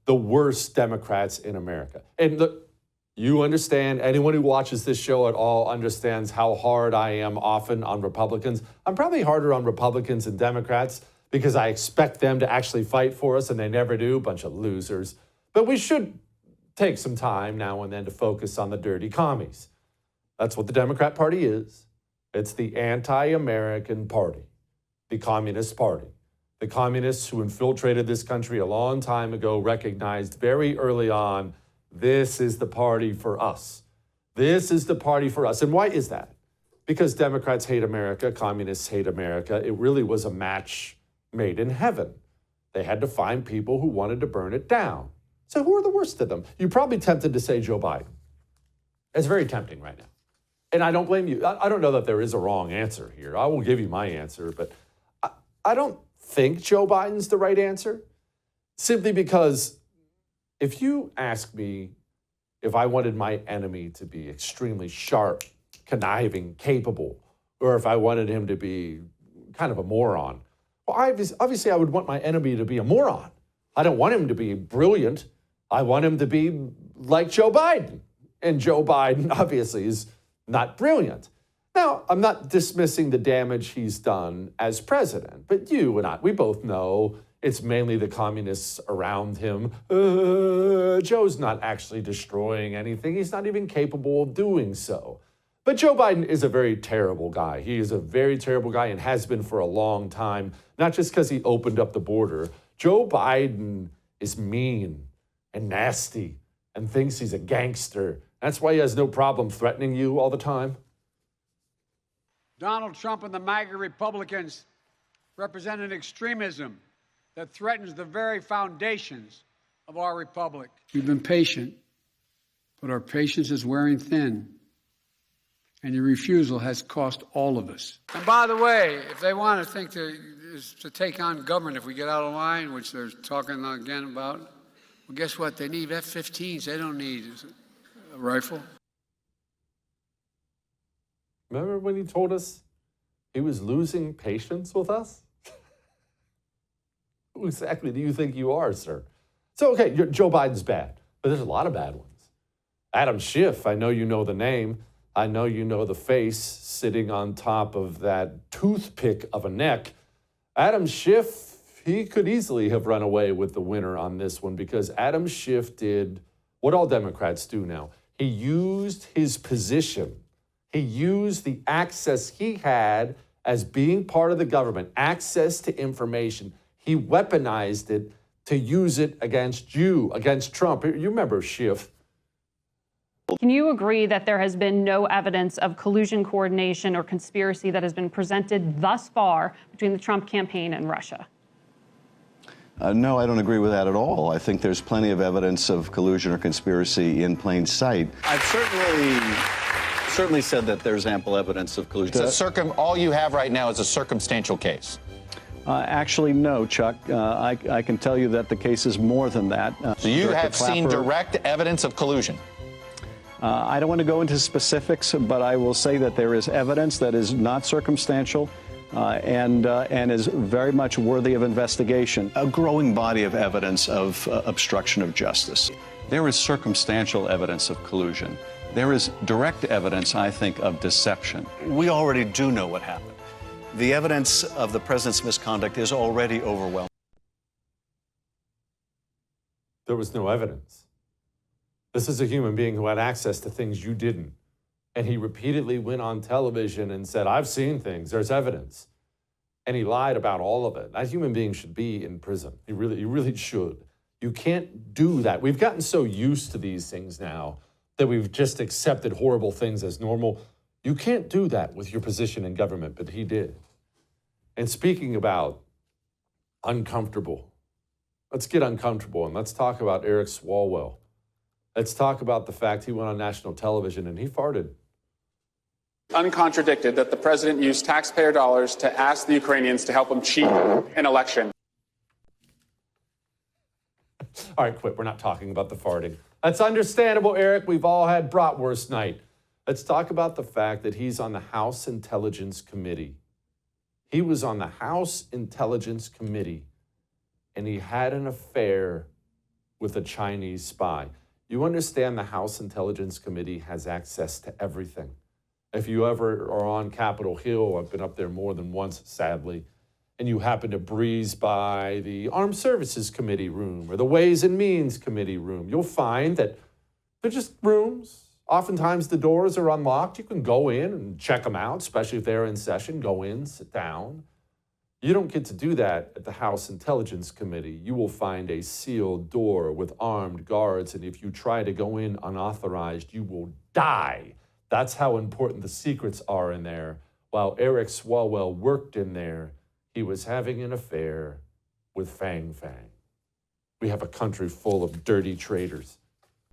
the worst Democrats in America. And look, you understand, anyone who watches this show at all understands how hard I am often on Republicans. I'm probably harder on Republicans than Democrats because I expect them to actually fight for us, and they never do, bunch of losers. But we should take some time now and then to focus on the dirty commies. That's what the Democrat Party is. It's the anti-American party, the Communist Party. The communists who infiltrated this country a long time ago recognized very early on, this is the party for us. This is the party for us. And why is that? Because Democrats hate America, communists hate America. It really was a match made in heaven. They had to find people who wanted to burn it down. So who are the worst of them? You're probably tempted to say Joe Biden. It's very tempting right now. And I don't blame you. I don't know that there is a wrong answer here. I will give you my answer, but I don't think Joe Biden's the right answer, simply because if you ask me if I wanted my enemy to be extremely sharp, conniving, capable, or if I wanted him to be kind of a moron, well, obviously I would want my enemy to be a moron. I don't want him to be brilliant. I want him to be like Joe Biden. And Joe Biden obviously is not brilliant. Now, I'm not dismissing the damage he's done as president, but you and I, we both know it's mainly the communists around him. Joe's not actually destroying anything. He's not even capable of doing so. But Joe Biden is a very terrible guy. He is a very terrible guy and has been for a long time, not just because he opened up the border. Joe Biden is mean and nasty and thinks he's a gangster. That's why he has no problem threatening you all the time. Donald Trump and the MAGA Republicans represent an extremism that threatens the very foundations of our republic. We've been patient, but our patience is wearing thin, and your refusal has cost all of us. And by the way, if they want to think to take on government if we get out of line, which they're talking again about, well, guess what? They need F-15s. They don't need a rifle. Remember when he told us he was losing patience with us? Who exactly do you think you are, sir? So, okay, Joe Biden's bad, but there's a lot of bad ones. Adam Schiff, I know you know the name. I know you know the face sitting on top of that toothpick of a neck. Adam Schiff, he could easily have run away with the winner on this one because Adam Schiff did what all Democrats do now. He used his position. He used the access he had as being part of the government, access to information. He weaponized it to use it against you, against Trump. You remember Schiff. Can you agree that there has been no evidence of collusion, coordination, or conspiracy that has been presented thus far between the Trump campaign and Russia? No, I don't agree with that at all. I think there's plenty of evidence of collusion or conspiracy in plain sight. I've certainly said that there's ample evidence of collusion. All you have right now is a circumstantial case. Actually, no, Chuck. I can tell you that the case is more than that. So you have seen direct evidence of collusion? I don't want to go into specifics, but I will say that there is evidence that is not circumstantial and is very much worthy of investigation. A growing body of evidence of obstruction of justice. There is circumstantial evidence of collusion. There is direct evidence, I think, of deception. We already do know what happened. The evidence of the president's misconduct is already overwhelming. There was no evidence. This is a human being who had access to things you didn't. And he repeatedly went on television and said, I've seen things, there's evidence. And he lied about all of it. That human being should be in prison. He really should. You can't do that. We've gotten so used to these things now that we've just accepted horrible things as normal. You can't do that with your position in government, but he did. And speaking about uncomfortable, let's get uncomfortable and let's talk about Eric Swalwell. Let's talk about the fact he went on national television and he farted. Uncontradicted that the president used taxpayer dollars to ask the Ukrainians to help him cheat an election. All right, quit. We're not talking about the farting. That's understandable, Eric. We've all had bratwurst night. Let's talk about the fact that he's on the House Intelligence Committee. He was on the House Intelligence Committee, and he had an affair with a Chinese spy. You understand the House Intelligence Committee has access to everything. If you ever are on Capitol Hill, I've been up there more than once, sadly, and you happen to breeze by the Armed Services Committee room or the Ways and Means Committee room, you'll find that they're just rooms. Oftentimes the doors are unlocked. You can go in and check them out, especially if they're in session. Go in, sit down. You don't get to do that at the House Intelligence Committee. You will find a sealed door with armed guards, and if you try to go in unauthorized, you will die. That's how important the secrets are in there. While Eric Swalwell worked in there, he was having an affair with Fang Fang. We have a country full of dirty traitors.